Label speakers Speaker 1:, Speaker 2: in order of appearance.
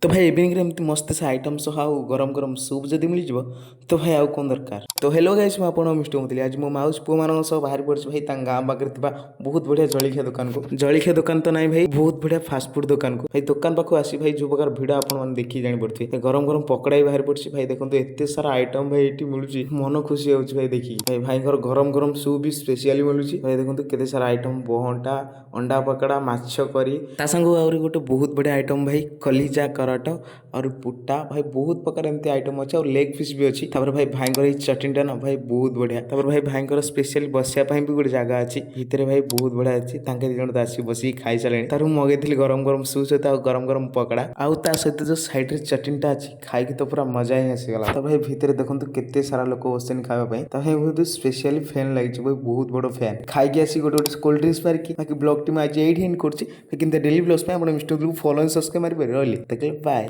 Speaker 1: तो भाई इवनिंग एमती मस्त से आइटम सह आउ गरम गरम सूप जदि मिल जाव तो भाई आउ कौन दरकार। तो हेलो गाइस मुझे मिष्टू मुतली आज मो माउस पुओ मान सह बाहर पड़ी भाई गाँ पाखे बहुत बढ़िया जलिखिया दुकान को जलिखिया दुकान तो नहीं भाई बहुत बढ़िया फास्टफुड दुकान को भाई दुकान पाखु आसी भाई जो प्रकार भिड़ आपने देखी जापे गरम गरम पकड़ा भी बाहर पड़ी भाई देखो एत सारा आइटम भाई ये मिलूँ मन खुशी हो भाई देखिए भाई भाई गरम गरम सूप भी स्पेशली मिलूँ भाई देखो केते सारा आइटम बहटा अंडा पकड़ा माछ करी सांग आहरी गोटे बहुत बढ़िया आइटम भाई कलिजा कराट और पुट्टा भाई बहुत प्रकार एमती आइटम अच्छे और लेग पीस भी अच्छी भाई भाई चटनीटा ना भाई बहुत बढ़िया भाई भाई स्पेशल बसिया भी गोटे जगह अच्छी भितर भाई बहुत बढ़िया अच्छी दिज तो आसी बस खाई सारे मगेली गरम गरम सूप सहित गरम गरम पकड़ा आउ ता सहित जो साइड रे चटनीटा अच्छी खाई तो पूरा मजा ही आसीगला। तो भाई भितर देखो केते सारा लोक बसन खावाई बहुत स्पेशली फैन लगी भाई बहुत बड़ फैन खाई आसी गोटे गोटे कोल्ड ड्रिंक्स मारिकी बाकी ब्लॉग टी आज ये एंड कर daily blogs mister follow subscribe मारे रही बाय।